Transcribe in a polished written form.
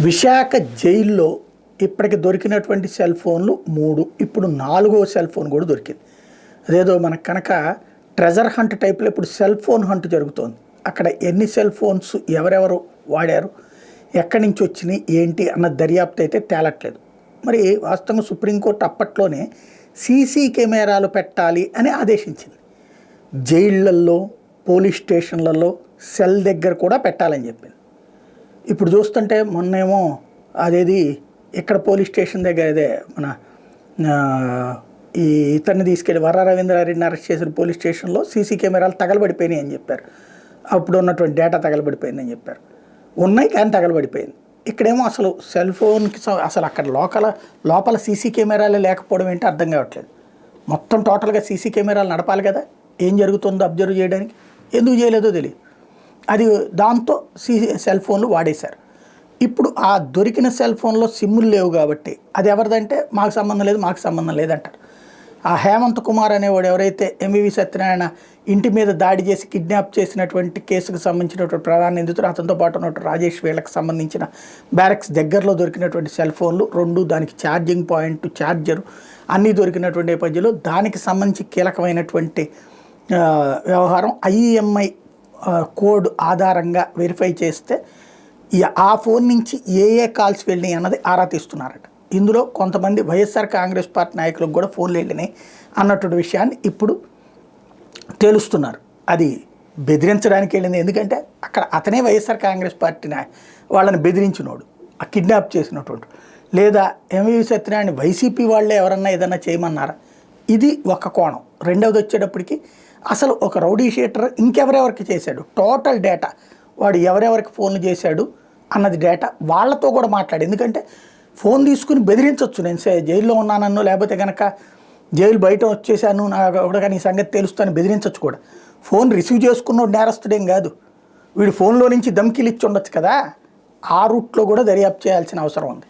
విశాఖ జైల్లో ఇప్పటికి దొరికినటువంటి సెల్ ఫోన్లు 3, ఇప్పుడు 4వ సెల్ ఫోన్ కూడా దొరికింది. అదేదో మనకు కనుక ట్రెజర్ హంట్ టైప్లో ఇప్పుడు సెల్ ఫోన్ హంట్ జరుగుతోంది. అక్కడ ఎన్ని సెల్ ఫోన్స్ ఎవరెవరు వాడారు, ఎక్కడి నుంచి వచ్చినాయి ఏంటి అన్న దర్యాప్తు అయితే తేలట్లేదు. మరి వాస్తవంగా సుప్రీంకోర్టు అప్పట్లోనే సీసీ కెమెరాలు పెట్టాలి అని ఆదేశించింది. జైళ్ళల్లో, పోలీస్ స్టేషన్లలో సెల్ దగ్గర కూడా పెట్టాలని చెప్పింది. ఇప్పుడు చూస్తుంటే మొన్నేమో అదేది ఇక్కడ పోలీస్ స్టేషన్ దగ్గర అదే మన ఈ ఇతన్ని తీసుకెళ్ళి వర్ర రవీంద్రారెడ్డిని అరెస్ట్ చేసిన పోలీస్ స్టేషన్లో సీసీ కెమెరాలు తగలబడిపోయినాయి అని చెప్పారు. అప్పుడు ఉన్నటువంటి డేటా తగలబడిపోయిందని చెప్పారు. ఉన్నాయి కానీ తగలబడిపోయింది. ఇక్కడేమో అసలు సెల్ ఫోన్కి అసలు అక్కడ లోపల సీసీ కెమెరాలే లేకపోవడం ఏంటో అర్థం కావట్లేదు. మొత్తం టోటల్గా సీసీ కెమెరాలు నడపాలి కదా, ఏం జరుగుతుందో అబ్జర్వ్ చేయడానికి. ఎందుకు చేయలేదో తెలియదు. అది దాంతో సెల్ ఫోన్లు వాడేశారు. ఇప్పుడు ఆ దొరికిన సెల్ ఫోన్లో సిమ్ములు లేవు కాబట్టి అది ఎవరిదంటే మాకు సంబంధం లేదంటారు. ఆ హేమంత్ కుమార్ అనేవాడు ఎవరైతే ఎంవివి సత్యనారాయణ ఇంటి మీద దాడి చేసి కిడ్నాప్ చేసినటువంటి కేసుకు సంబంధించినటువంటి ప్రధాన నిందితుడు, అతనితో పాటు ఉన్నటువంటి రాజేష్ వీళ్ళకి సంబంధించిన బ్యారక్స్ దగ్గరలో దొరికినటువంటి సెల్ ఫోన్లు 2, దానికి ఛార్జింగ్ పాయింట్, ఛార్జరు అన్నీ దొరికినటువంటి నేపథ్యంలో దానికి సంబంధించి కీలకమైనటువంటి వ్యవహారం ఐఎంఐ కోడ్ ఆధారంగా వెరిఫై చేస్తే ఆ ఫోన్ నుంచి ఏ కాల్స్ వెళ్ళినాయి అన్నది ఆరా తీస్తున్నారట. ఇందులో కొంతమంది వైఎస్ఆర్ కాంగ్రెస్ పార్టీ నాయకులకు కూడా ఫోన్లు వెళ్ళినాయి అన్నటువంటి విషయాన్ని ఇప్పుడు తేలుస్తున్నారు. అది బెదిరించడానికి వెళ్ళింది. ఎందుకంటే అక్కడ అతనే వైఎస్ఆర్ కాంగ్రెస్ పార్టీ వాళ్ళని బెదిరించినోడు, ఆ కిడ్నాప్ చేసినటువంటి. లేదా ఎంవివి సత్యనారాయణ వైసీపీ వాళ్ళే ఎవరన్నా ఏదన్నా చేయమన్నారా? ఇది ఒక కోణం. రెండవది వచ్చేటప్పటికి అసలు ఒక రౌడీ షీటర్ ఇంకెవరెవరికి చేశాడు, టోటల్ డేటా, వాడు ఎవరెవరికి ఫోన్లు చేశాడు అన్నది డేటా వాళ్ళతో కూడా మాట్లాడు. ఎందుకంటే ఫోన్ తీసుకుని బెదిరించవచ్చు, నేను జైల్లో ఉన్నానన్ను, లేకపోతే కనుక జైలు బయట వచ్చేసాను కూడా నీ సంగతి తెలుస్తాను బెదిరించవచ్చు కూడా. ఫోన్ రిసీవ్ చేసుకున్న నేరస్తుడేం కాదు, వీడు ఫోన్లో నుంచి ధమ్కీలు ఇచ్చి ఉండొచ్చు కదా. ఆ రూట్లో కూడా దర్యాప్తు చేయాల్సిన అవసరం ఉంది.